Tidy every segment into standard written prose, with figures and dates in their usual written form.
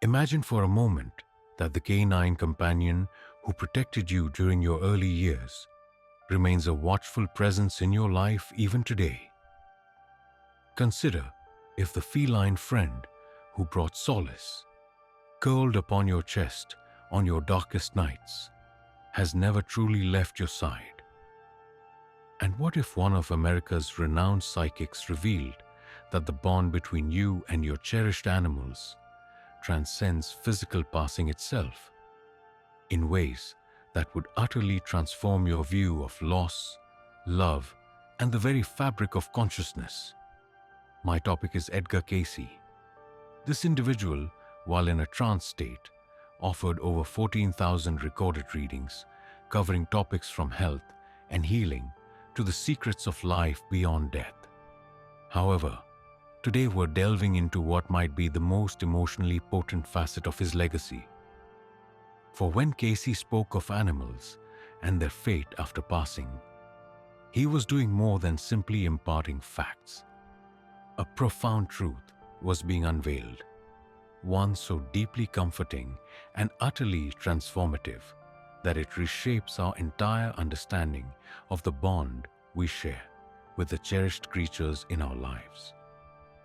Imagine for a moment that the canine companion who protected you during your early years remains a watchful presence in your life even today. Consider if the feline friend who brought solace, curled upon your chest on your darkest nights, has never truly left your side. And what if one of America's renowned psychics revealed that the bond between you and your cherished animals transcends physical passing itself in ways that would utterly transform your view of loss, love, and the very fabric of consciousness? My topic is Edgar Cayce. This individual, while in a trance state, offered over 14,000 recorded readings covering topics from health and healing to the secrets of life beyond death. However, today we're delving into what might be the most emotionally potent facet of his legacy. For when Cayce spoke of animals and their fate after passing, he was doing more than simply imparting facts. A profound truth was being unveiled, one so deeply comforting and utterly transformative that it reshapes our entire understanding of the bond we share with the cherished creatures in our lives.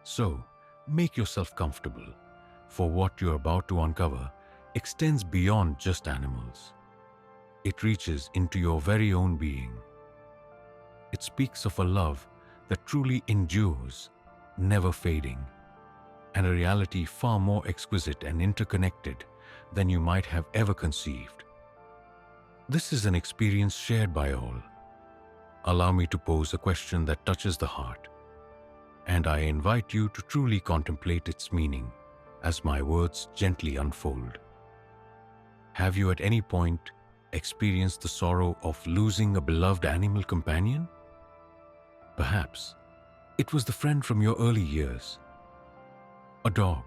So, make yourself comfortable, for what you're about to uncover extends beyond just animals. It reaches into your very own being. It speaks of a love that truly endures, never fading, and a reality far more exquisite and interconnected than you might have ever conceived. This is an experience shared by all. Allow me to pose a question that touches the heart, and I invite you to truly contemplate its meaning as my words gently unfold. Have you at any point experienced the sorrow of losing a beloved animal companion? Perhaps it was the friend from your early years, a dog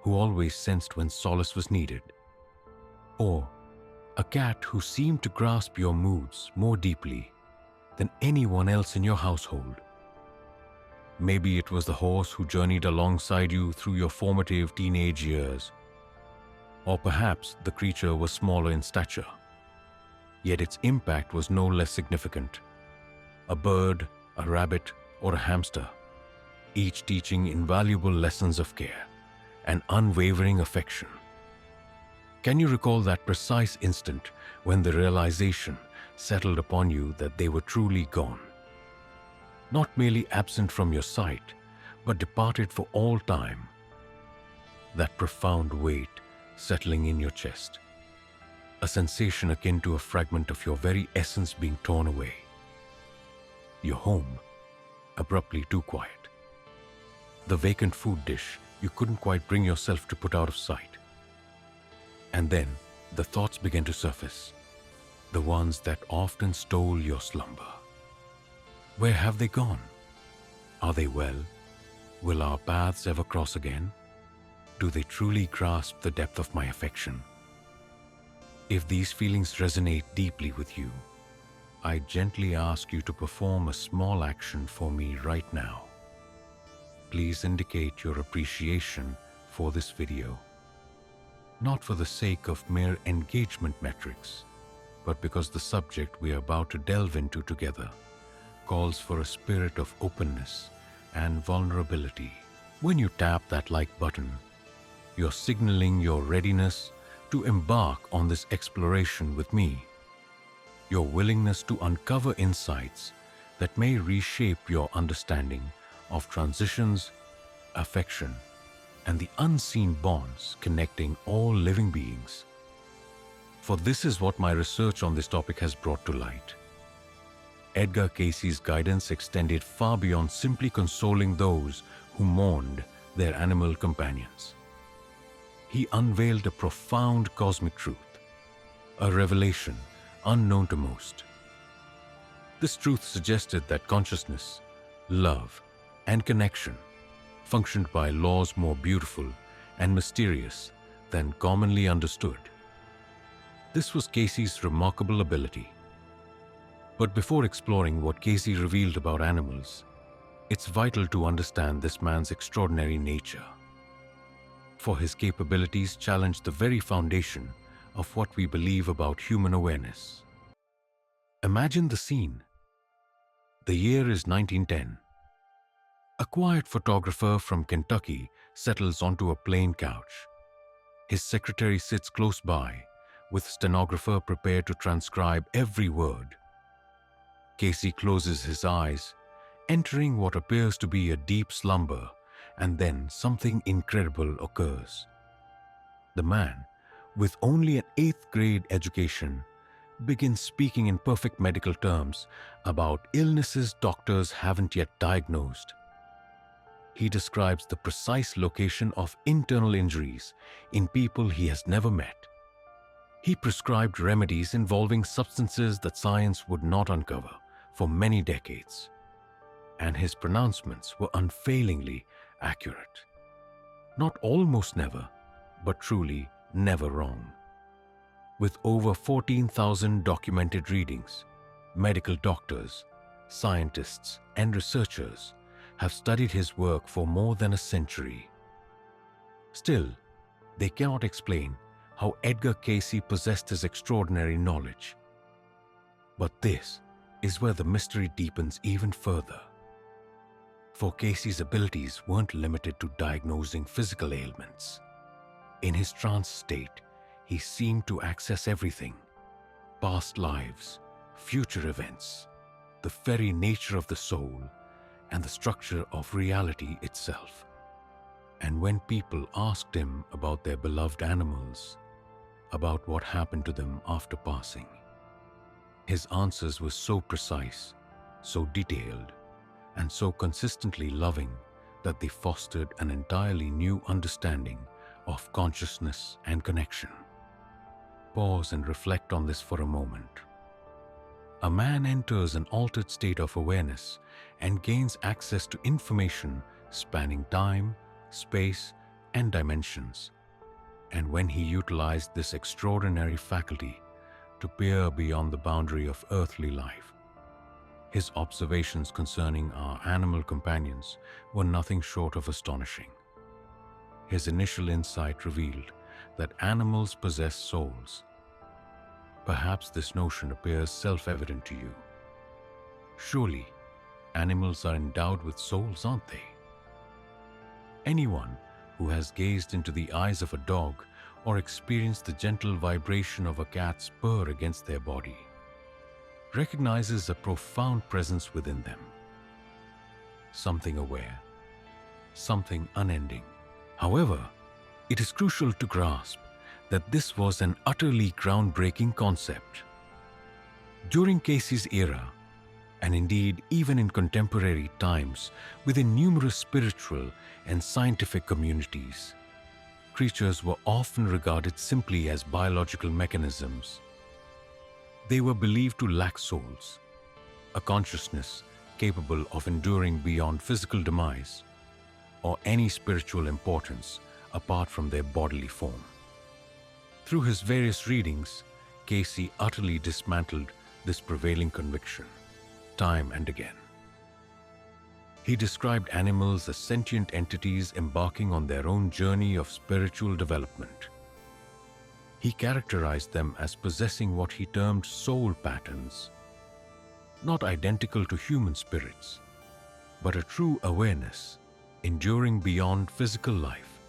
who always sensed when solace was needed, or a cat who seemed to grasp your moods more deeply than anyone else in your household. Maybe it was the horse who journeyed alongside you through your formative teenage years, or perhaps the creature was smaller in stature, yet its impact was no less significant. A bird, a rabbit, or a hamster, each teaching invaluable lessons of care and unwavering affection. Can you recall that precise instant when the realization settled upon you that they were truly gone? Not merely absent from your sight, but departed for all time. That profound weight settling in your chest, a sensation akin to a fragment of your very essence being torn away. Your home abruptly too quiet. The vacant food dish you couldn't quite bring yourself to put out of sight. And then the thoughts began to surface, the ones that often stole your slumber. Where have they gone? Are they well? Will our paths ever cross again? Do they truly grasp the depth of my affection? If these feelings resonate deeply with you, I gently ask you to perform a small action for me right now. Please indicate your appreciation for this video, not for the sake of mere engagement metrics, but because the subject we are about to delve into together calls for a spirit of openness and vulnerability. When you tap that like button, you're signaling your readiness to embark on this exploration with me, your willingness to uncover insights that may reshape your understanding of transitions, affection, and the unseen bonds connecting all living beings. For this is what my research on this topic has brought to light. Edgar Cayce's guidance extended far beyond simply consoling those who mourned their animal companions. He unveiled a profound cosmic truth, a revelation unknown to most. This truth suggested that consciousness, love, and connection functioned by laws more beautiful and mysterious than commonly understood. This was Cayce's remarkable ability. But before exploring what Cayce revealed about animals, it's vital to understand this man's extraordinary nature. for his capabilities challenged the very foundation of what we believe about human awareness. Imagine the scene. The year is 1910. A quiet photographer from Kentucky settles onto a plain couch. His secretary sits close by, with stenographer prepared to transcribe every word. Cayce closes his eyes, entering what appears to be a deep slumber, and then something incredible occurs. The man, with only an 8th grade education, begins speaking in perfect medical terms about illnesses doctors haven't yet diagnosed. He describes the precise location of internal injuries in people he has never met. He prescribed remedies involving substances that science would not uncover for many decades, and his pronouncements were unfailingly accurate. Not almost never, but truly never wrong. With over 14,000 documented readings, medical doctors, scientists, and researchers have studied his work for more than a century. Still, they cannot explain how Edgar Cayce possessed his extraordinary knowledge. But this is where the mystery deepens even further. For Cayce's abilities weren't limited to diagnosing physical ailments. In his trance state, he seemed to access everything: past lives, future events, the very nature of the soul, and the structure of reality itself. And when people asked him about their beloved animals, about what happened to them after passing, his answers were so precise, so detailed, and so consistently loving that they fostered an entirely new understanding of consciousness and connection. Pause and reflect on this for a moment. A man enters an altered state of awareness and gains access to information spanning time, space, and dimensions. And when he utilized this extraordinary faculty to peer beyond the boundary of earthly life, his observations concerning our animal companions were nothing short of astonishing. His initial insight revealed that animals possess souls. Perhaps this notion appears self-evident to you. Surely, animals are endowed with souls, aren't they? Anyone who has gazed into the eyes of a dog or experienced the gentle vibration of a cat's purr against their body recognizes a profound presence within them. Something aware, something unending. However, it is crucial to grasp that this was an utterly groundbreaking concept. During Cayce's era, and indeed even in contemporary times within numerous spiritual and scientific communities, creatures were often regarded simply as biological mechanisms. They were believed to lack souls, a consciousness capable of enduring beyond physical demise, or any spiritual importance apart from their bodily form. Through his various readings, Cayce utterly dismantled this prevailing conviction, time and again. He described animals as sentient entities embarking on their own journey of spiritual development. He characterized them as possessing what he termed soul patterns, not identical to human spirits, but a true awareness enduring beyond physical life.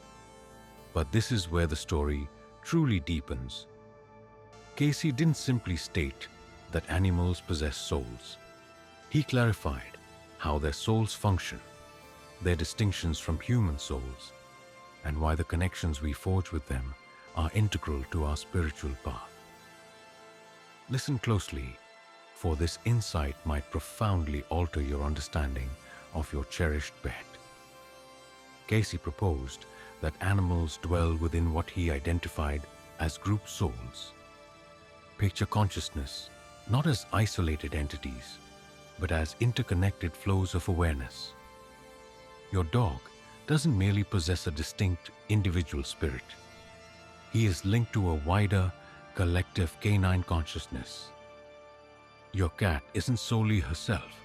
But this is where the story truly deepens. Cayce didn't simply state that animals possess souls. He clarified how their souls function, their distinctions from human souls, and why the connections we forge with them are integral to our spiritual path. Listen closely, for this insight might profoundly alter your understanding of your cherished pet. Cayce proposed that animals dwell within what he identified as group souls. Picture consciousness not as isolated entities, but as interconnected flows of awareness. Your dog doesn't merely possess a distinct individual spirit. He is linked to a wider, collective canine consciousness. Your cat isn't solely herself.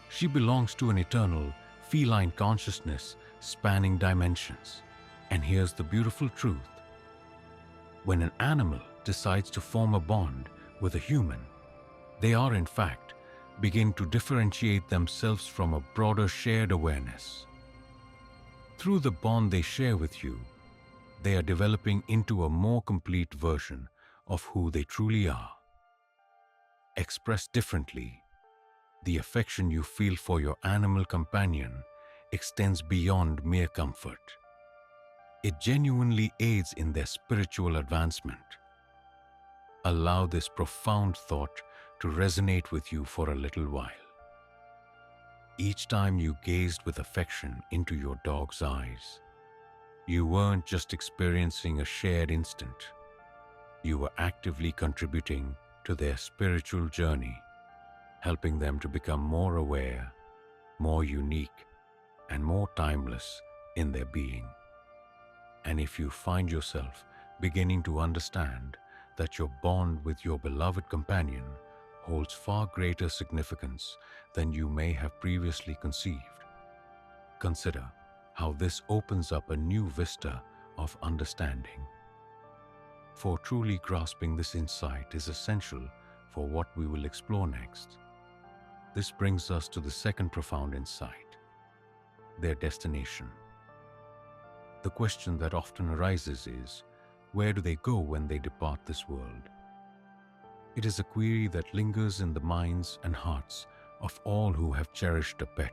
She belongs to an eternal, feline consciousness spanning dimensions. And here's the beautiful truth. When an animal decides to form a bond with a human, they are in fact begin to differentiate themselves from a broader shared awareness. Through the bond they share with you, they are developing into a more complete version of who they truly are. Expressed differently, the affection you feel for your animal companion extends beyond mere comfort. It genuinely aids in their spiritual advancement. Allow this profound thought to resonate with you for a little while. Each time you gazed with affection into your dog's eyes, you weren't just experiencing a shared instant. You were actively contributing to their spiritual journey, helping them to become more aware, more unique, and more timeless in their being. And if you find yourself beginning to understand that your bond with your beloved companion holds far greater significance than you may have previously conceived, consider how this opens up a new vista of understanding. For truly grasping this insight is essential for what we will explore next. This brings us to the second profound insight: their destination. The question that often arises is, where do they go when they depart this world? It is a query that lingers in the minds and hearts of all who have cherished a pet.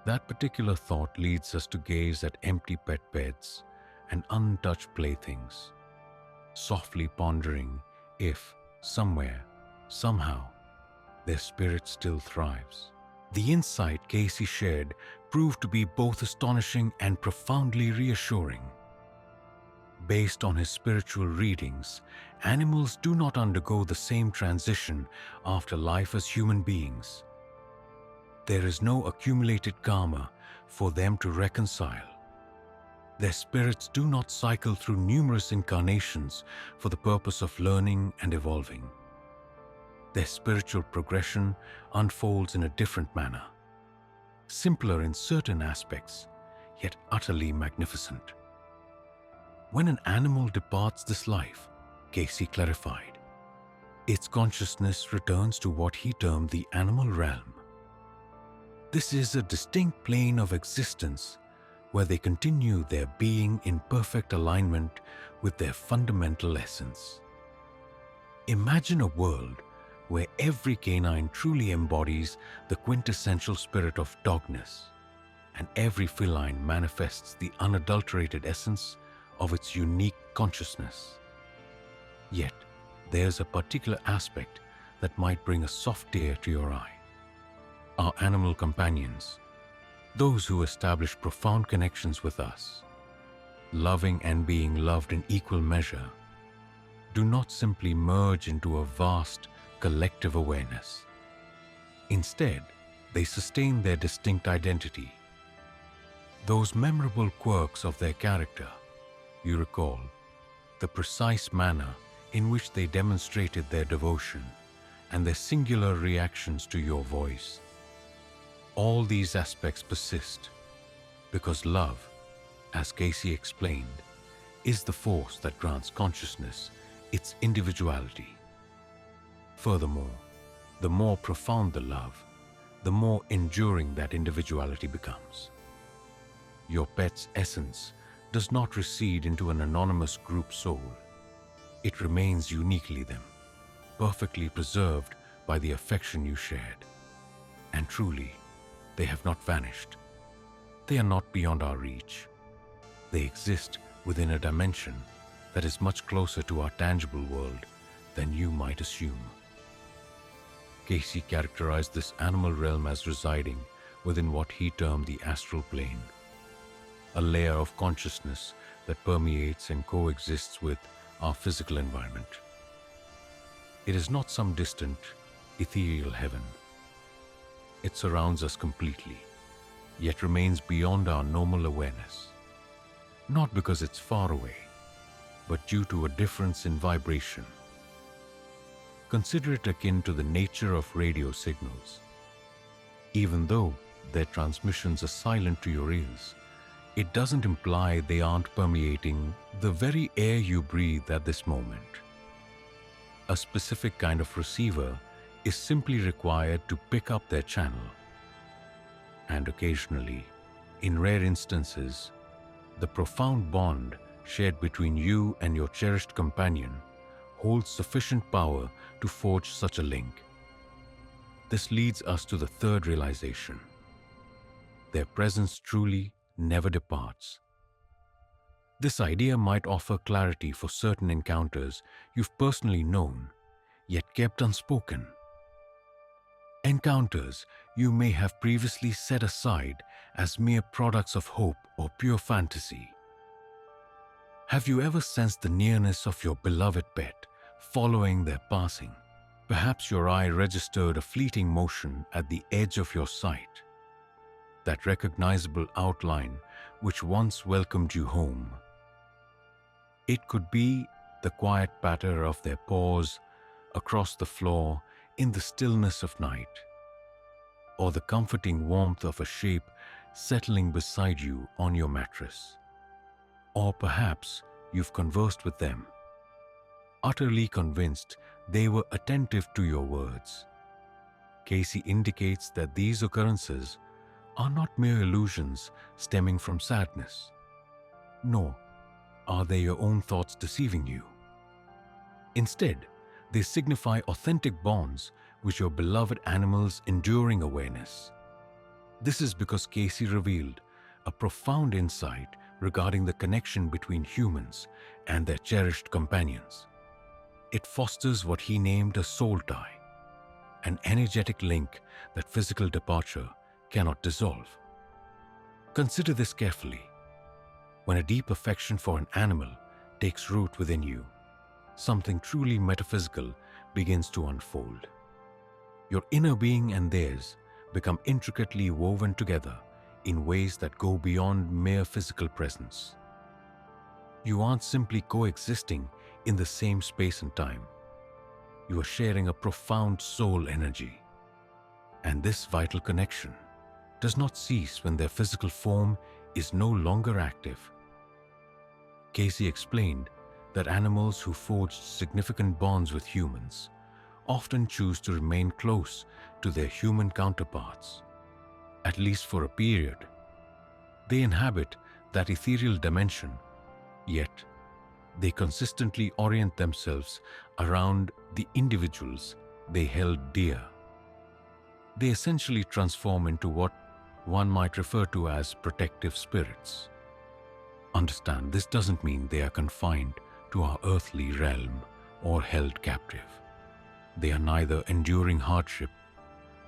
That particular thought leads us to gaze at empty pet beds and untouched playthings, softly pondering if, somewhere, somehow, their spirit still thrives. The insight Cayce shared proved to be both astonishing and profoundly reassuring. Based on his spiritual readings, animals do not undergo the same transition after life as human beings. There is no accumulated karma for them to reconcile. Their spirits do not cycle through numerous incarnations for the purpose of learning and evolving. Their spiritual progression unfolds in a different manner, simpler in certain aspects, yet utterly magnificent. When an animal departs this life, Cayce clarified, its consciousness returns to what he termed the animal realm. This is a distinct plane of existence where they continue their being in perfect alignment with their fundamental essence. Imagine a world where every canine truly embodies the quintessential spirit of dogness, and every feline manifests the unadulterated essence of its unique consciousness. Yet, there's a particular aspect that might bring a soft tear to your eye. Our animal companions, those who establish profound connections with us, loving and being loved in equal measure, do not simply merge into a vast collective awareness. Instead, they sustain their distinct identity. Those memorable quirks of their character, you recall, the precise manner in which they demonstrated their devotion and their singular reactions to your voice. All these aspects persist because love, as Cayce explained, is the force that grants consciousness its individuality. Furthermore, the more profound the love, the more enduring that individuality becomes. Your pet's essence does not recede into an anonymous group soul. It remains uniquely them, perfectly preserved by the affection you shared. And truly, they have not vanished. They are not beyond our reach. They exist within a dimension that is much closer to our tangible world than you might assume. Cayce characterized this animal realm as residing within what he termed the astral plane, a layer of consciousness that permeates and coexists with our physical environment. It is not some distant, ethereal heaven. It surrounds us completely, yet remains beyond our normal awareness, not because it's far away, but due to a difference in vibration. Consider it akin to the nature of radio signals. Even though their transmissions are silent to your ears, it doesn't imply they aren't permeating the very air you breathe at this moment. A specific kind of receiver is simply required to pick up their channel. And occasionally, in rare instances, the profound bond shared between you and your cherished companion holds sufficient power to forge such a link. This leads us to the third realization. Their presence truly never departs. This idea might offer clarity for certain encounters you've personally known, yet kept unspoken. Encounters you may have previously set aside as mere products of hope or pure fantasy. Have you ever sensed the nearness of your beloved pet following their passing? Perhaps your eye registered a fleeting motion at the edge of your sight, that recognizable outline which once welcomed you home. It could be the quiet patter of their paws across the floor in the stillness of night, or the comforting warmth of a shape settling beside you on your mattress. Or perhaps you've conversed with them, utterly convinced they were attentive to your words. Cayce indicates that these occurrences are not mere illusions stemming from sadness, nor are they your own thoughts deceiving you. Instead, they signify authentic bonds with your beloved animal's enduring awareness. This is because Cayce revealed a profound insight regarding the connection between humans and their cherished companions. It fosters what he named a soul tie, an energetic link that physical departure cannot dissolve. Consider this carefully. When a deep affection for an animal takes root within you, something truly metaphysical begins to unfold. Your inner being and theirs become intricately woven together in ways that go beyond mere physical presence. You aren't simply coexisting in the same space and time. You are sharing a profound soul energy. And this vital connection does not cease when their physical form is no longer active. Cayce explained that animals who forged significant bonds with humans often choose to remain close to their human counterparts, at least for a period. They inhabit that ethereal dimension, yet they consistently orient themselves around the individuals they held dear. They essentially transform into what one might refer to as protective spirits. Understand, this doesn't mean they are confined to our earthly realm or held captive. They are neither enduring hardship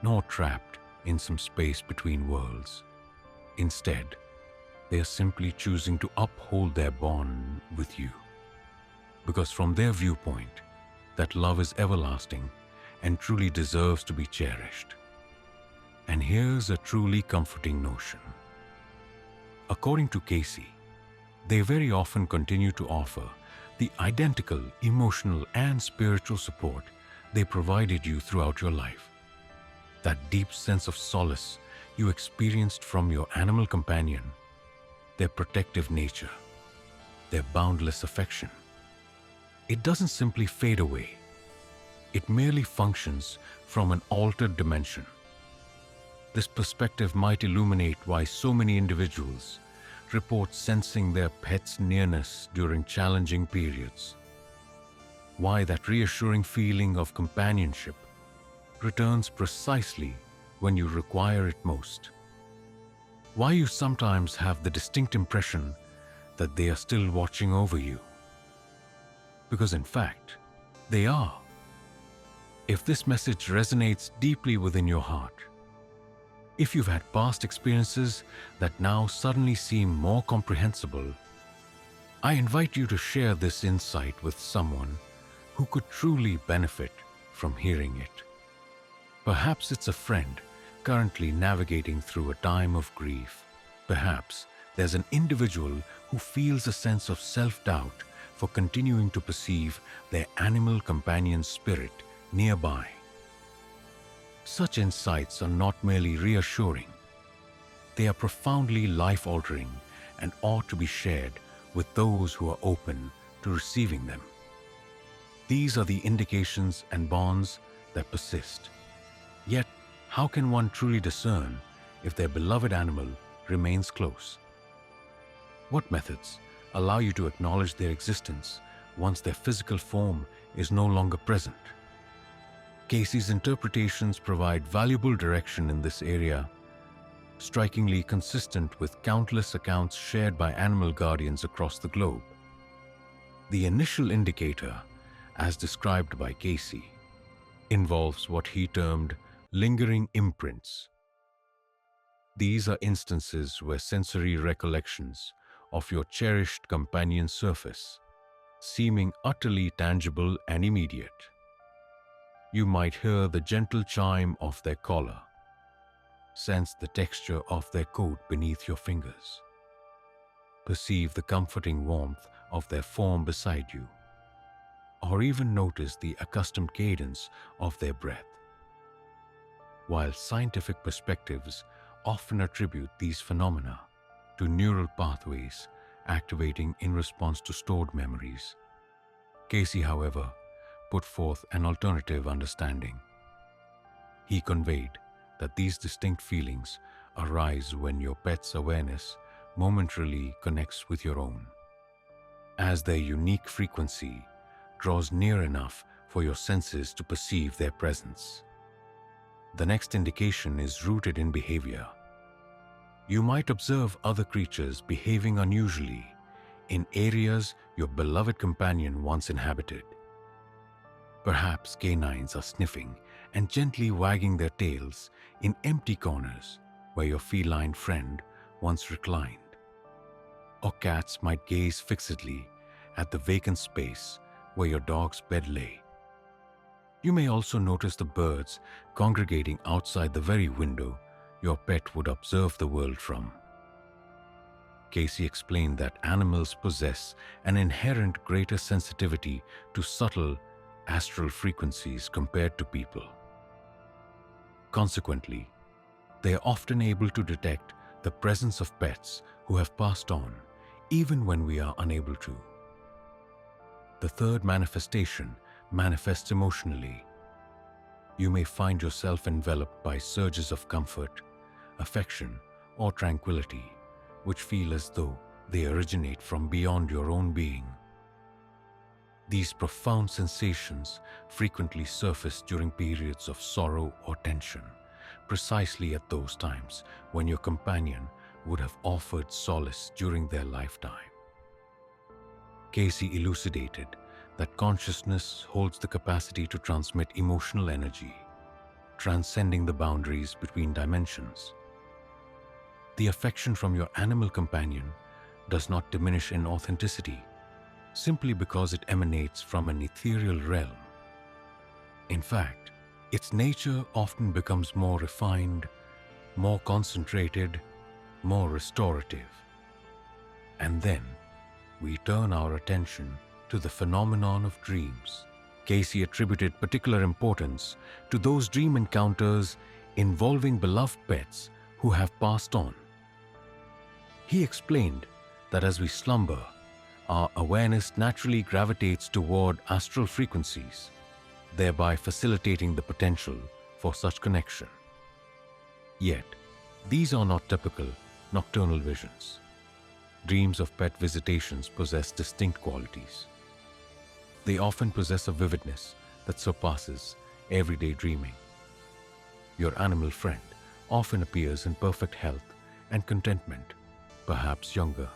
nor trapped in some space between worlds. Instead, they are simply choosing to uphold their bond with you, because from their viewpoint, that love is everlasting and truly deserves to be cherished. And here's a truly comforting notion. According to Cayce, they very often continue to offer the identical emotional and spiritual support they provided you throughout your life. That deep sense of solace you experienced from your animal companion, their protective nature, their boundless affection. It doesn't simply fade away. It merely functions from an altered dimension. This perspective might illuminate why so many individuals report sensing their pet's nearness during challenging periods. Why that reassuring feeling of companionship returns precisely when you require it most. Why you sometimes have the distinct impression that they are still watching over you. Because in fact, they are. If this message resonates deeply within your heart, if you've had past experiences that now suddenly seem more comprehensible, I invite you to share this insight with someone who could truly benefit from hearing it. Perhaps it's a friend currently navigating through a time of grief. Perhaps there's an individual who feels a sense of self-doubt for continuing to perceive their animal companion's spirit nearby. Such insights are not merely reassuring, they are profoundly life-altering and ought to be shared with those who are open to receiving them. These are the indications and bonds that persist. Yet, how can one truly discern if their beloved animal remains close? What methods allow you to acknowledge their existence once their physical form is no longer present? Cayce's interpretations provide valuable direction in this area, strikingly consistent with countless accounts shared by animal guardians across the globe. The initial indicator, as described by Cayce, involves what he termed lingering imprints. These are instances where sensory recollections of your cherished companion's surface, seeming utterly tangible and immediate. You might hear the gentle chime of their collar, sense the texture of their coat beneath your fingers, perceive the comforting warmth of their form beside you, or even notice the accustomed cadence of their breath. While scientific perspectives often attribute these phenomena to neural pathways activating in response to stored memories, Cayce, however, put forth an alternative understanding. He conveyed that these distinct feelings arise when your pet's awareness momentarily connects with your own, as their unique frequency draws near enough for your senses to perceive their presence. The next indication is rooted in behavior. You might observe other creatures behaving unusually in areas your beloved companion once inhabited. Perhaps canines are sniffing and gently wagging their tails in empty corners where your feline friend once reclined. Or cats might gaze fixedly at the vacant space where your dog's bed lay. You may also notice the birds congregating outside the very window your pet would observe the world from. Cayce explained that animals possess an inherent greater sensitivity to subtle astral frequencies compared to people. Consequently, they are often able to detect the presence of pets who have passed on, even when we are unable to. The third manifestation manifests emotionally. You may find yourself enveloped by surges of comfort, affection, or tranquility, which feel as though they originate from beyond your own being. These profound sensations frequently surface during periods of sorrow or tension, precisely at those times when your companion would have offered solace during their lifetime. Cayce elucidated that consciousness holds the capacity to transmit emotional energy, transcending the boundaries between dimensions. The affection from your animal companion does not diminish in authenticity simply because it emanates from an ethereal realm. In fact, its nature often becomes more refined, more concentrated, more restorative. And then we turn our attention to the phenomenon of dreams. Cayce attributed particular importance to those dream encounters involving beloved pets who have passed on. He explained that as we slumber, our awareness naturally gravitates toward astral frequencies, thereby facilitating the potential for such connection. Yet, these are not typical nocturnal visions. Dreams of pet visitations possess distinct qualities. They often possess a vividness that surpasses everyday dreaming. Your animal friend often appears in perfect health and contentment, perhaps younger,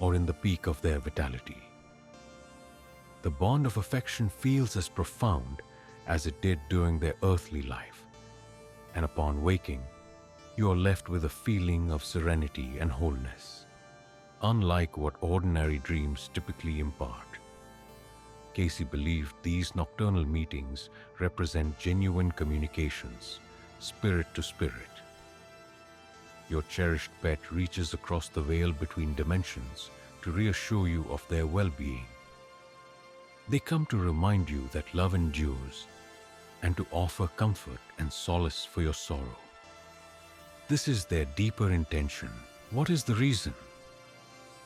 or in the peak of their vitality. The bond of affection feels as profound as it did during their earthly life, and upon waking, you are left with a feeling of serenity and wholeness, unlike what ordinary dreams typically impart. Cayce believed these nocturnal meetings represent genuine communications, spirit to spirit. Your cherished pet reaches across the veil between dimensions to reassure you of their well-being. They come to remind you that love endures and to offer comfort and solace for your sorrow. This is their deeper intention. What is the reason?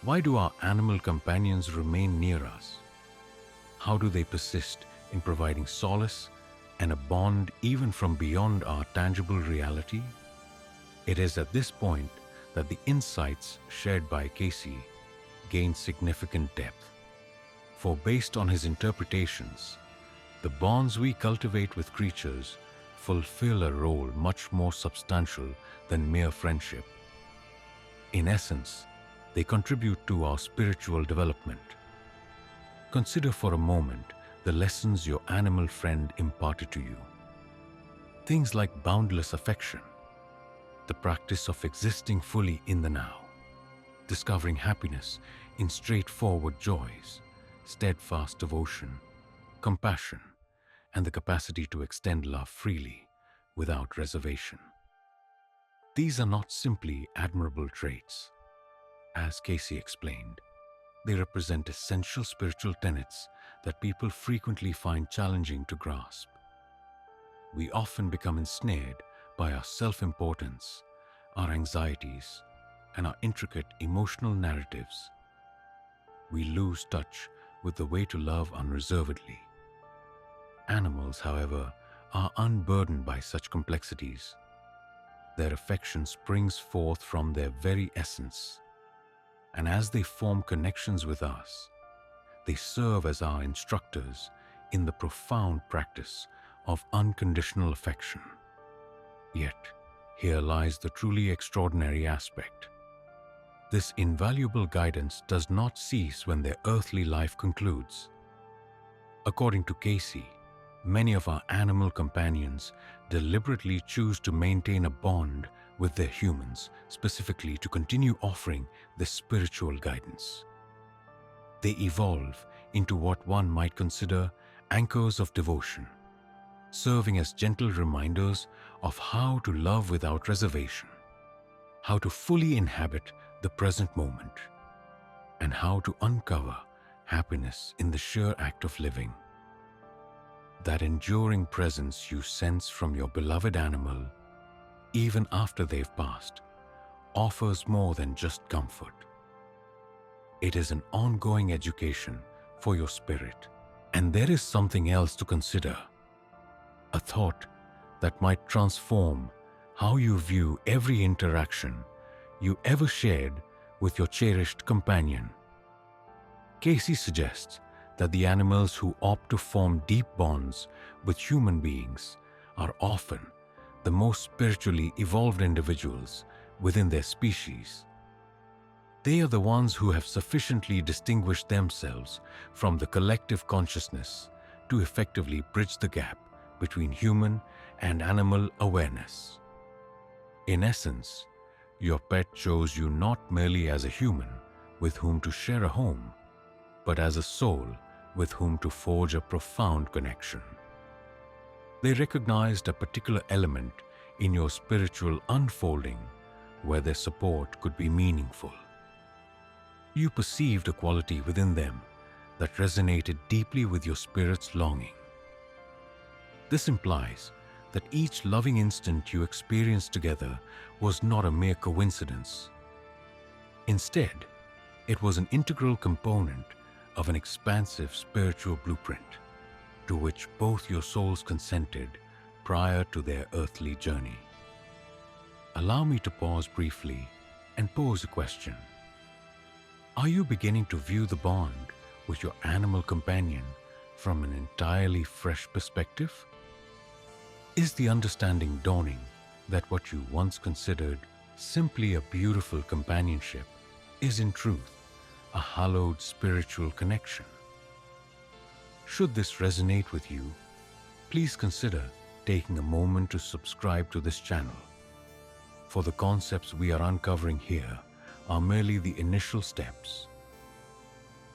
Why do our animal companions remain near us? How do they persist in providing solace and a bond even from beyond our tangible reality? It is at this point that the insights shared by Cayce gain significant depth. For based on his interpretations, the bonds we cultivate with creatures fulfill a role much more substantial than mere friendship. In essence, they contribute to our spiritual development. Consider for a moment the lessons your animal friend imparted to you. Things like boundless affection, the practice of existing fully in the now, discovering happiness in straightforward joys, steadfast devotion, compassion, and the capacity to extend love freely without reservation. These are not simply admirable traits. As Cayce explained, they represent essential spiritual tenets that people frequently find challenging to grasp. We often become ensnared by our self-importance, our anxieties, and our intricate emotional narratives. We lose touch with the way to love unreservedly. Animals, however, are unburdened by such complexities. Their affection springs forth from their very essence, and as they form connections with us, they serve as our instructors in the profound practice of unconditional affection. Yet, here lies the truly extraordinary aspect. This invaluable guidance does not cease when their earthly life concludes. According to Cayce, many of our animal companions deliberately choose to maintain a bond with their humans, specifically to continue offering this spiritual guidance. They evolve into what one might consider anchors of devotion, serving as gentle reminders of how to love without reservation, how to fully inhabit the present moment, and how to uncover happiness in the sheer act of living. That enduring presence you sense from your beloved animal, even after they've passed, offers more than just comfort. It is an ongoing education for your spirit. And there is something else to consider, a thought that might transform how you view every interaction you ever shared with your cherished companion. Cayce suggests that the animals who opt to form deep bonds with human beings are often the most spiritually evolved individuals within their species. They are the ones who have sufficiently distinguished themselves from the collective consciousness to effectively bridge the gap between human and animal awareness. In essence, your pet chose you not merely as a human with whom to share a home, but as a soul with whom to forge a profound connection. They recognized a particular element in your spiritual unfolding where their support could be meaningful. You perceived a quality within them that resonated deeply with your spirit's longing. This implies that each loving instant you experienced together was not a mere coincidence. Instead, it was an integral component of an expansive spiritual blueprint to which both your souls consented prior to their earthly journey. Allow me to pause briefly and pose a question. Are you beginning to view the bond with your animal companion from an entirely fresh perspective? Is the understanding dawning that what you once considered simply a beautiful companionship is in truth a hallowed spiritual connection? Should this resonate with you, please consider taking a moment to subscribe to this channel. For the concepts we are uncovering here are merely the initial steps.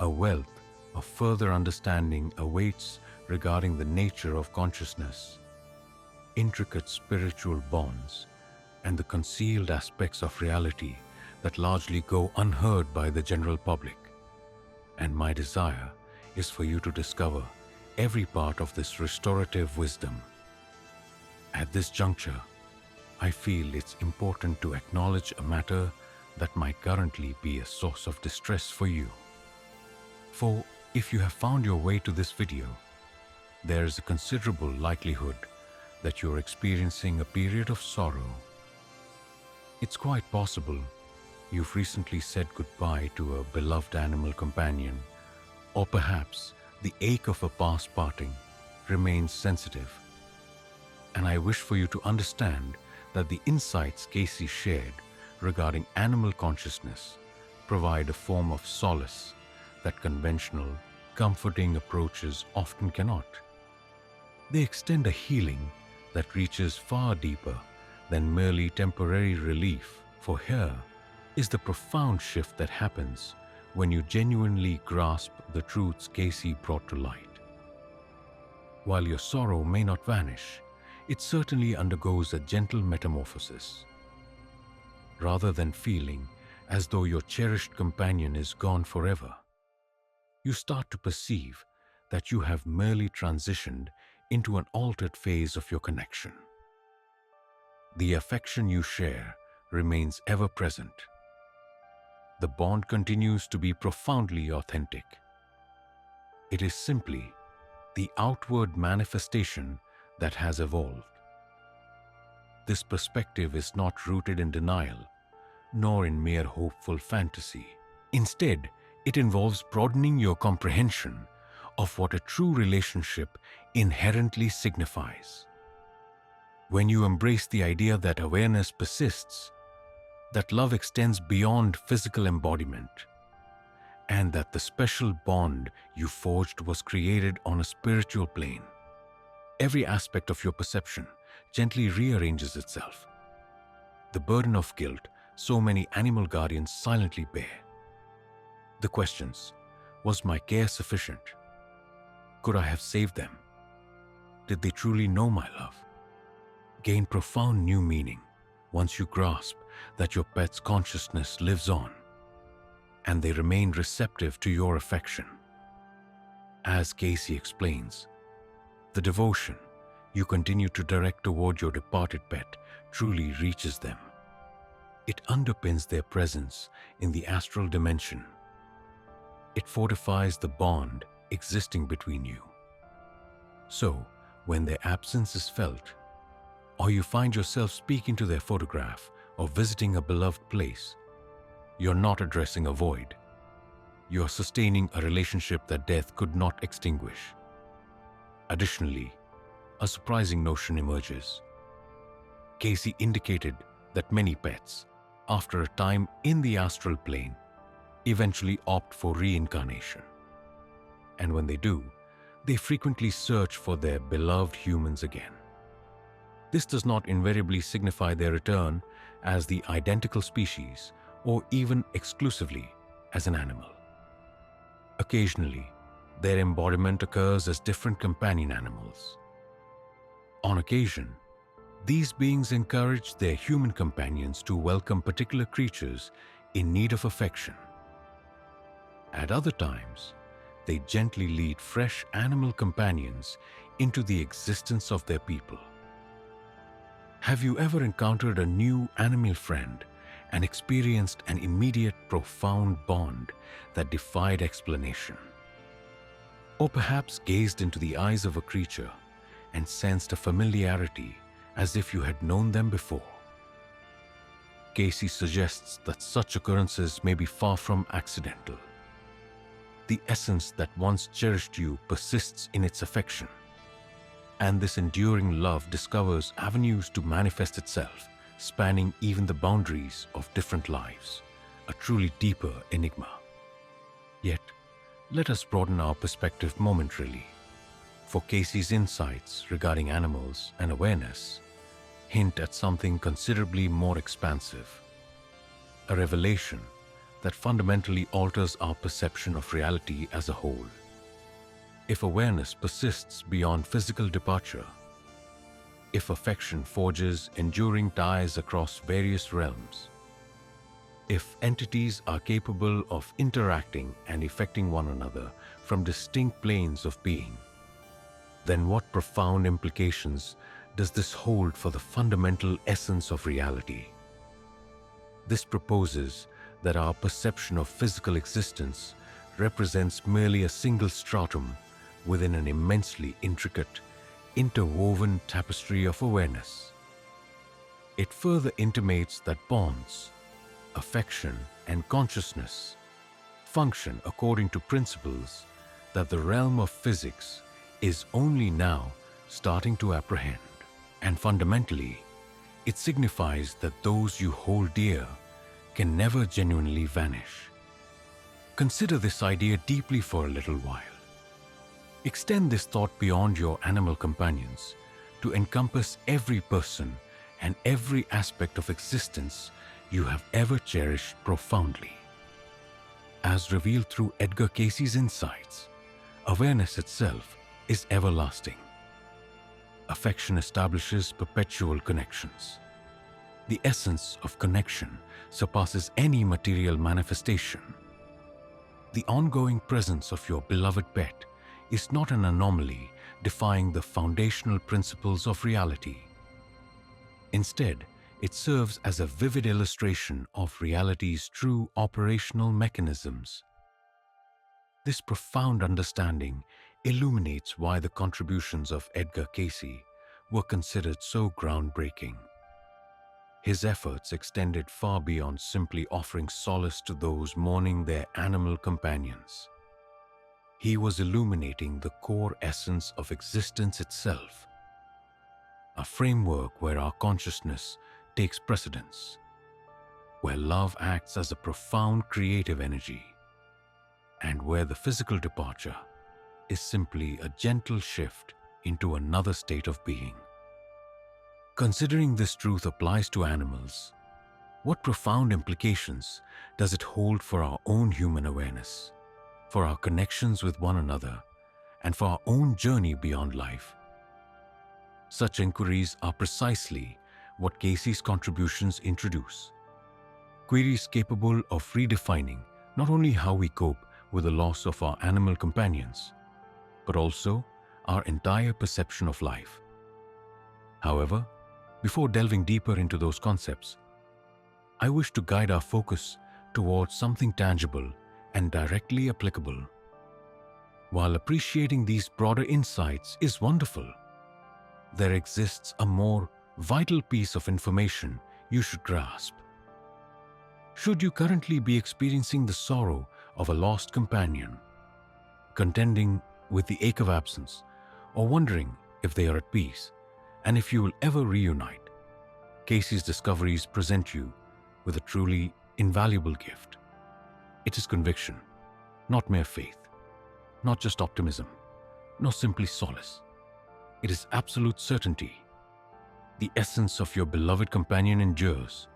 A wealth of further understanding awaits regarding the nature of consciousness, intricate spiritual bonds, and the concealed aspects of reality that largely go unheard by the general public. And my desire is for you to discover every part of this restorative wisdom. At this juncture, I feel it's important to acknowledge a matter that might currently be a source of distress for you. For if you have found your way to this video, there is a considerable likelihood that you're experiencing a period of sorrow. It's quite possible you've recently said goodbye to a beloved animal companion, or perhaps the ache of a past parting remains sensitive. And I wish for you to understand that the insights Cayce shared regarding animal consciousness provide a form of solace that conventional, comforting approaches often cannot. They extend a healing that reaches far deeper than merely temporary relief, for here is the profound shift that happens when you genuinely grasp the truths Cayce brought to light. While your sorrow may not vanish, it certainly undergoes a gentle metamorphosis. Rather than feeling as though your cherished companion is gone forever, you start to perceive that you have merely transitioned into an altered phase of your connection. The affection you share remains ever present. The bond continues to be profoundly authentic. It is simply the outward manifestation that has evolved. This perspective is not rooted in denial, nor in mere hopeful fantasy. Instead, it involves broadening your comprehension of what a true relationship inherently signifies. When you embrace the idea that awareness persists, that love extends beyond physical embodiment, and that the special bond you forged was created on a spiritual plane, every aspect of your perception gently rearranges itself. The burden of guilt so many animal guardians silently bear. The questions, was my care sufficient? Could I have saved them? Did they truly know my love? Gain profound new meaning once you grasp that your pet's consciousness lives on, and they remain receptive to your affection. As Cayce explains, the devotion you continue to direct toward your departed pet truly reaches them. It underpins their presence in the astral dimension. It fortifies the bond existing between you. So, when their absence is felt, or you find yourself speaking to their photograph or visiting a beloved place, you're not addressing a void. You're sustaining a relationship that death could not extinguish. Additionally, a surprising notion emerges. Cayce indicated that many pets, after a time in the astral plane, eventually opt for reincarnation. And when they do, they frequently search for their beloved humans again. This does not invariably signify their return as the identical species or even exclusively as an animal. Occasionally, their embodiment occurs as different companion animals. On occasion, these beings encourage their human companions to welcome particular creatures in need of affection. At other times, they gently lead fresh animal companions into the existence of their people. Have you ever encountered a new animal friend and experienced an immediate, profound bond that defied explanation? Or perhaps gazed into the eyes of a creature and sensed a familiarity as if you had known them before? Cayce suggests that such occurrences may be far from accidental. The essence that once cherished you persists in its affection, and this enduring love discovers avenues to manifest itself, spanning even the boundaries of different lives, a truly deeper enigma. Yet, let us broaden our perspective momentarily, for Cayce's insights regarding animals and awareness hint at something considerably more expansive, a revelation that fundamentally alters our perception of reality as a whole. If awareness persists beyond physical departure, if affection forges enduring ties across various realms, if entities are capable of interacting and affecting one another from distinct planes of being, then what profound implications does this hold for the fundamental essence of reality? This proposes that our perception of physical existence represents merely a single stratum within an immensely intricate, interwoven tapestry of awareness. It further intimates that bonds, affection, and consciousness function according to principles that the realm of physics is only now starting to apprehend. And fundamentally, it signifies that those you hold dear can never genuinely vanish. Consider this idea deeply for a little while. Extend this thought beyond your animal companions to encompass every person and every aspect of existence you have ever cherished profoundly. As revealed through Edgar Cayce's insights, awareness itself is everlasting. Affection establishes perpetual connections. The essence of connection surpasses any material manifestation. The ongoing presence of your beloved pet is not an anomaly defying the foundational principles of reality. Instead, it serves as a vivid illustration of reality's true operational mechanisms. This profound understanding illuminates why the contributions of Edgar Cayce were considered so groundbreaking. His efforts extended far beyond simply offering solace to those mourning their animal companions. He was illuminating the core essence of existence itself, a framework where our consciousness takes precedence, where love acts as a profound creative energy, and where the physical departure is simply a gentle shift into another state of being. Considering this truth applies to animals, what profound implications does it hold for our own human awareness, for our connections with one another, and for our own journey beyond life? Such inquiries are precisely what Cayce's contributions introduce. Queries capable of redefining not only how we cope with the loss of our animal companions, but also our entire perception of life. However, before delving deeper into those concepts, I wish to guide our focus towards something tangible and directly applicable. While appreciating these broader insights is wonderful, there exists a more vital piece of information you should grasp. Should you currently be experiencing the sorrow of a lost companion, contending with the ache of absence, or wondering if they are at peace, and if you will ever reunite, Cayce's discoveries present you with a truly invaluable gift. It is conviction, not mere faith, not just optimism, nor simply solace. It is absolute certainty. The essence of your beloved companion endures.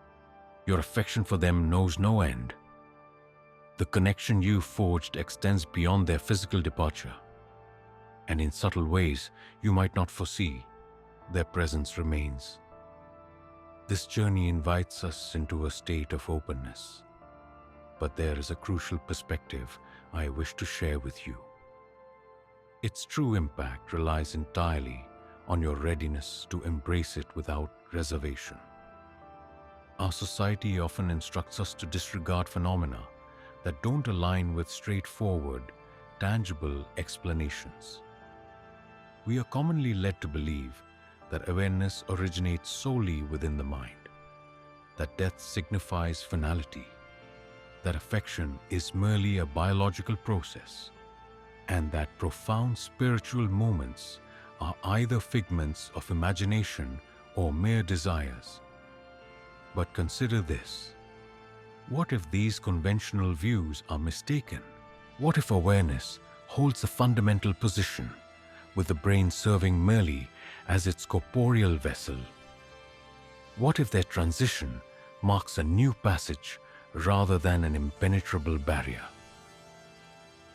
Your affection for them knows no end. The connection you forged extends beyond their physical departure, and in subtle ways you might not foresee, their presence remains. This journey invites us into a state of openness, but there is a crucial perspective I wish to share with you. Its true impact relies entirely on your readiness to embrace it without reservation. Our society often instructs us to disregard phenomena that don't align with straightforward, tangible explanations. We are commonly led to believe that awareness originates solely within the mind, that death signifies finality, that affection is merely a biological process, and that profound spiritual moments are either figments of imagination or mere desires. But consider this. What if these conventional views are mistaken? What if awareness holds a fundamental position, with the brain serving merely as its corporeal vessel? What if their transition marks a new passage rather than an impenetrable barrier?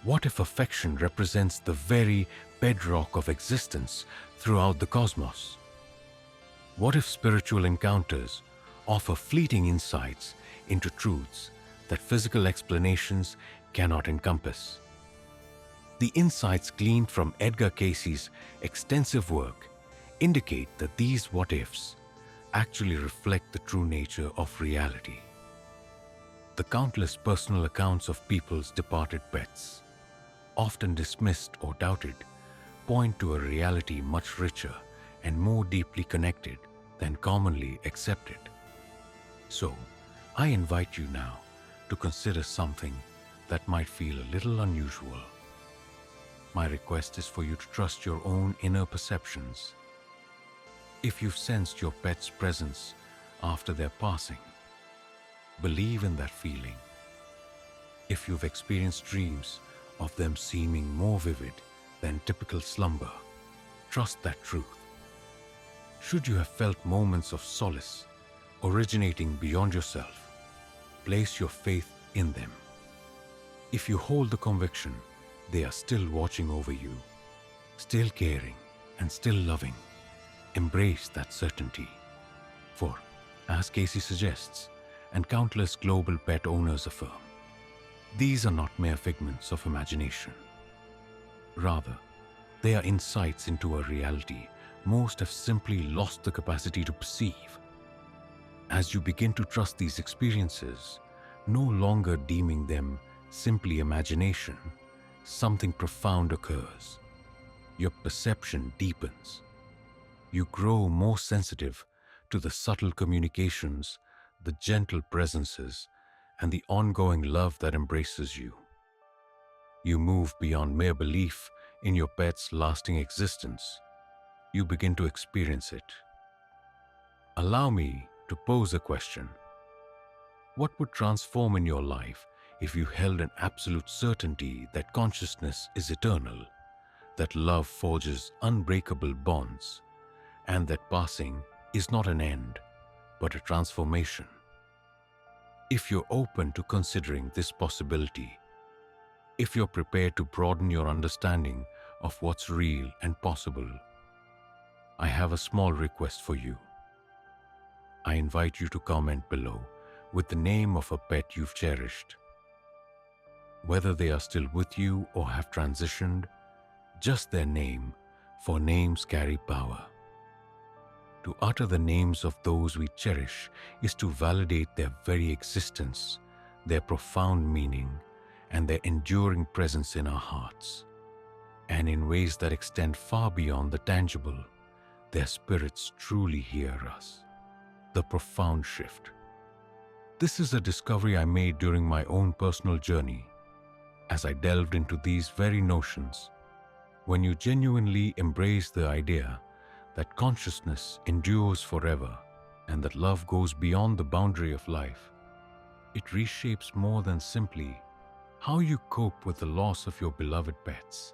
What if affection represents the very bedrock of existence throughout the cosmos? What if spiritual encounters offer fleeting insights into truths that physical explanations cannot encompass? The insights gleaned from Edgar Cayce's extensive work indicate that these what-ifs actually reflect the true nature of reality. The countless personal accounts of people's departed pets, often dismissed or doubted, point to a reality much richer and more deeply connected than commonly accepted. So, I invite you now to consider something that might feel a little unusual. My request is for you to trust your own inner perceptions. If you've sensed your pet's presence after their passing, believe in that feeling. If you've experienced dreams of them seeming more vivid than typical slumber, trust that truth. Should you have felt moments of solace originating beyond yourself, place your faith in them. If you hold the conviction they are still watching over you, still caring and still loving, embrace that certainty. For, as Cayce suggests, and countless global pet owners affirm, these are not mere figments of imagination. Rather, they are insights into a reality most have simply lost the capacity to perceive. As you begin to trust these experiences, no longer deeming them simply imagination, something profound occurs. Your perception deepens. You grow more sensitive to the subtle communications, the gentle presences, and the ongoing love that embraces you. You move beyond mere belief in your pet's lasting existence. You begin to experience it. Allow me to pose a question. What would transform in your life if you held an absolute certainty that consciousness is eternal, that love forges unbreakable bonds, and that passing is not an end, but a transformation? If you're open to considering this possibility, if you're prepared to broaden your understanding of what's real and possible, I have a small request for you. I invite you to comment below with the name of a pet you've cherished. Whether they are still with you or have transitioned, just their name, for names carry power. To utter the names of those we cherish is to validate their very existence, their profound meaning, and their enduring presence in our hearts. And in ways that extend far beyond the tangible, their spirits truly hear us. The profound shift. This is a discovery I made during my own personal journey. As I delved into these very notions, when you genuinely embrace the idea that consciousness endures forever and that love goes beyond the boundary of life, it reshapes more than simply how you cope with the loss of your beloved pets.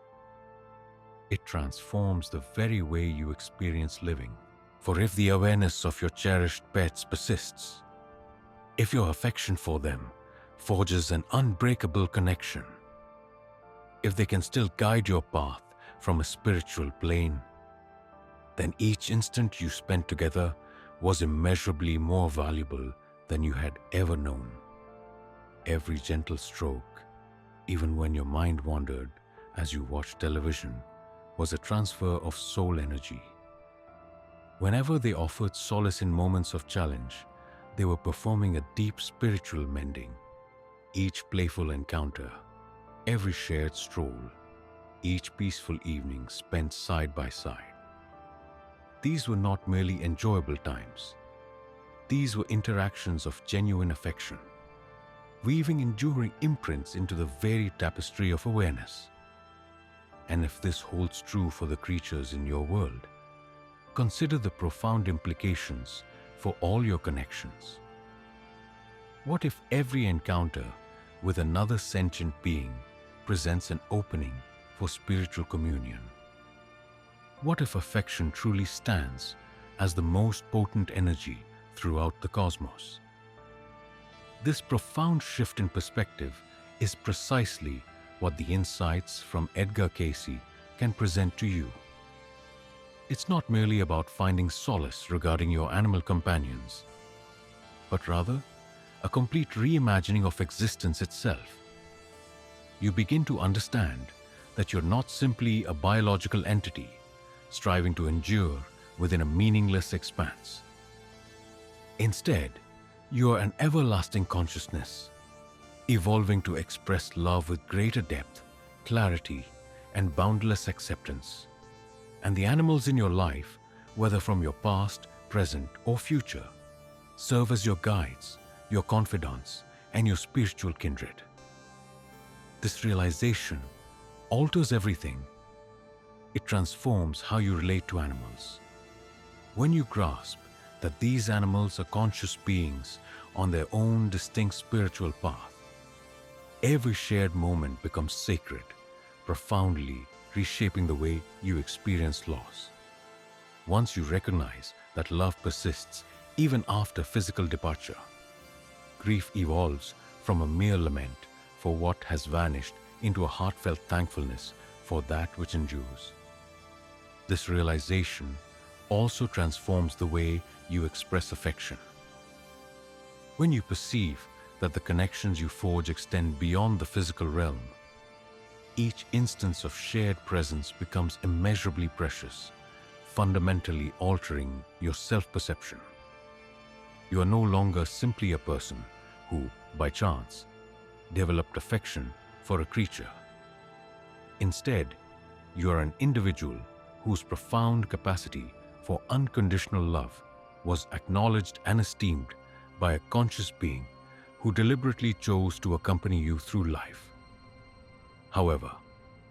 It transforms the very way you experience living. For if the awareness of your cherished pets persists, if your affection for them forges an unbreakable connection, if they can still guide your path from a spiritual plane, then each instant you spent together was immeasurably more valuable than you had ever known. Every gentle stroke, even when your mind wandered as you watched television, was a transfer of soul energy. Whenever they offered solace in moments of challenge, they were performing a deep spiritual mending. Each playful encounter, every shared stroll, each peaceful evening spent side by side. These were not merely enjoyable times. These were interactions of genuine affection, weaving enduring imprints into the very tapestry of awareness. And if this holds true for the creatures in your world, consider the profound implications for all your connections. What if every encounter with another sentient being presents an opening for spiritual communion? What if affection truly stands as the most potent energy throughout the cosmos? This profound shift in perspective is precisely what the insights from Edgar Cayce can present to you. It's not merely about finding solace regarding your animal companions, but rather a complete reimagining of existence itself. You begin to understand that you're not simply a biological entity striving to endure within a meaningless expanse. Instead, you are an everlasting consciousness, evolving to express love with greater depth, clarity, and boundless acceptance. And the animals in your life, whether from your past, present, or future, serve as your guides, your confidants, and your spiritual kindred. This realization alters everything. It transforms how you relate to animals. When you grasp that these animals are conscious beings on their own distinct spiritual path, every shared moment becomes sacred, profoundly reshaping the way you experience loss. Once you recognize that love persists even after physical departure, grief evolves from a mere lament for what has vanished into a heartfelt thankfulness for that which endures. This realization also transforms the way you express affection. When you perceive that the connections you forge extend beyond the physical realm, each instance of shared presence becomes immeasurably precious, fundamentally altering your self-perception. You are no longer simply a person who, by chance, developed affection for a creature. Instead, you are an individual whose profound capacity for unconditional love was acknowledged and esteemed by a conscious being who deliberately chose to accompany you through life. However,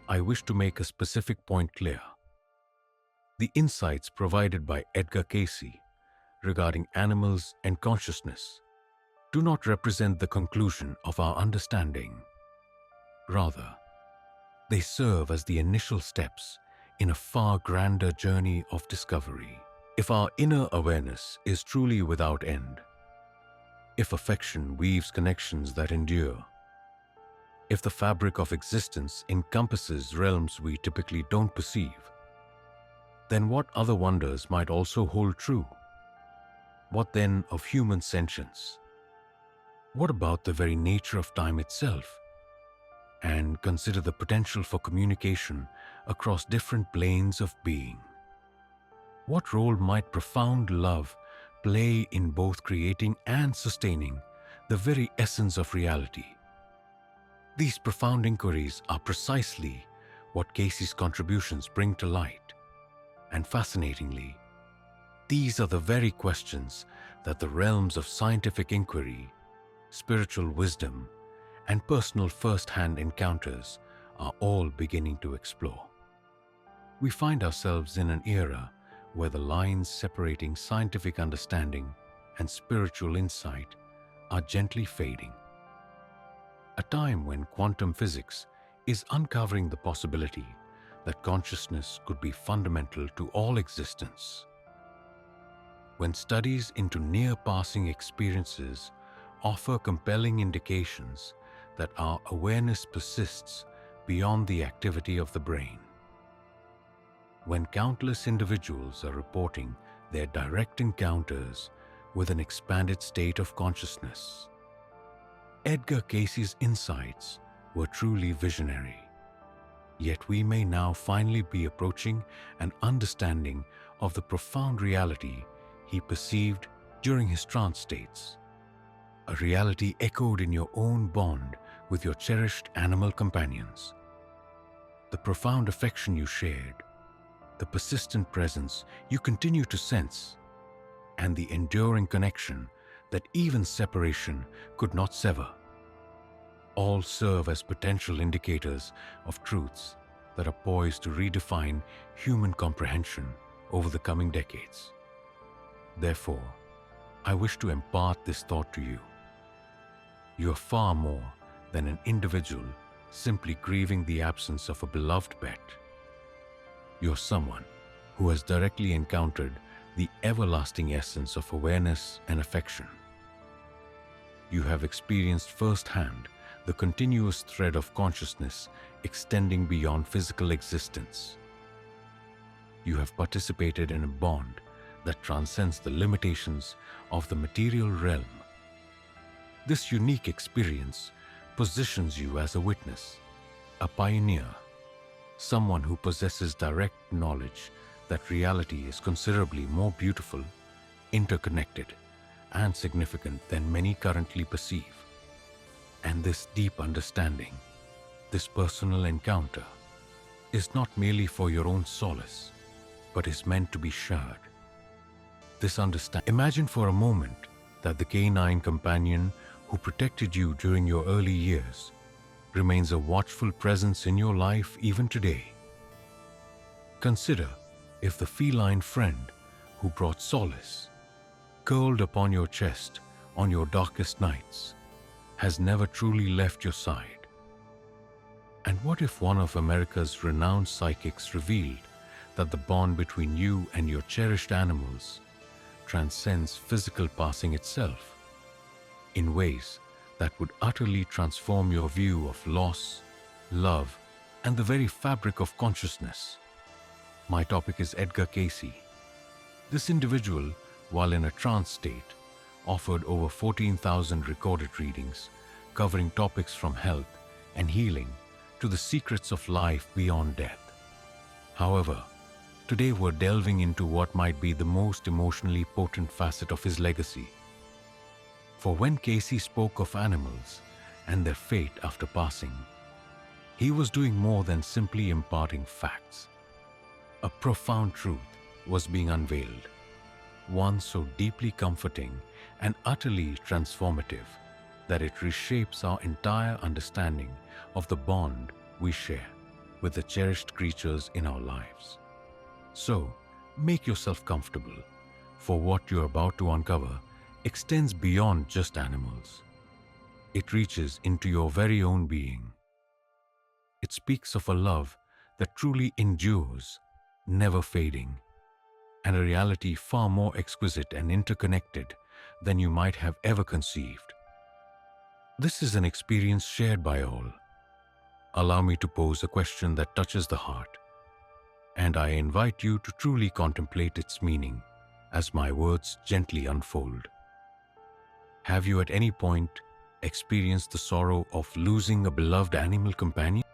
I wish to make a specific point clear. The insights provided by Edgar Cayce regarding animals and consciousness do not represent the conclusion of our understanding. Rather, they serve as the initial steps in a far grander journey of discovery. If our inner awareness is truly without end, if affection weaves connections that endure, if the fabric of existence encompasses realms we typically don't perceive, then what other wonders might also hold true? What then of human sentience? What about the very nature of time itself? And consider the potential for communication across different planes of being. What role might profound love play in both creating and sustaining the very essence of reality? These profound inquiries are precisely what Cayce's contributions bring to light. And fascinatingly, these are the very questions that the realms of scientific inquiry, spiritual wisdom, and personal first-hand encounters are all beginning to explore. We find ourselves in an era where the lines separating scientific understanding and spiritual insight are gently fading. A time when quantum physics is uncovering the possibility that consciousness could be fundamental to all existence. When studies into near-passing experiences offer compelling indications that our awareness persists beyond the activity of the brain. When countless individuals are reporting their direct encounters with an expanded state of consciousness. Edgar Cayce's insights were truly visionary. Yet we may now finally be approaching an understanding of the profound reality he perceived during his trance states. A reality echoed in your own bond with your cherished animal companions. The profound affection you shared, the persistent presence you continue to sense, and the enduring connection that even separation could not sever, all serve as potential indicators of truths that are poised to redefine human comprehension over the coming decades. Therefore, I wish to impart this thought to you. You are far more than an individual simply grieving the absence of a beloved pet. You're someone who has directly encountered the everlasting essence of awareness and affection. You have experienced firsthand the continuous thread of consciousness extending beyond physical existence. You have participated in a bond that transcends the limitations of the material realm. This unique experience positions you as a witness, a pioneer, someone who possesses direct knowledge that reality is considerably more beautiful, interconnected, and significant than many currently perceive. And this deep understanding, this personal encounter, is not merely for your own solace, but is meant to be shared. Imagine for a moment that the canine companion who protected you during your early years remains a watchful presence in your life even today. Consider if the feline friend who brought solace, curled upon your chest on your darkest nights, has never truly left your side. And what if one of America's renowned psychics revealed that the bond between you and your cherished animals transcends physical passing itself in ways that would utterly transform your view of loss, love, and the very fabric of consciousness? My topic is Edgar Cayce. This individual, while in a trance state, offered over 14,000 recorded readings covering topics from health and healing to the secrets of life beyond death. However, today we're delving into what might be the most emotionally potent facet of his legacy. For when Cayce spoke of animals and their fate after passing, he was doing more than simply imparting facts. A profound truth was being unveiled, one so deeply comforting and utterly transformative that it reshapes our entire understanding of the bond we share with the cherished creatures in our lives. So, make yourself comfortable, for what you're about to uncover extends beyond just animals. It reaches into your very own being. It speaks of a love that truly endures, never fading, and a reality far more exquisite and interconnected than you might have ever conceived. This is an experience shared by all. Allow me to pose a question that touches the heart, and I invite you to truly contemplate its meaning as my words gently unfold. Have you at any point experienced the sorrow of losing a beloved animal companion?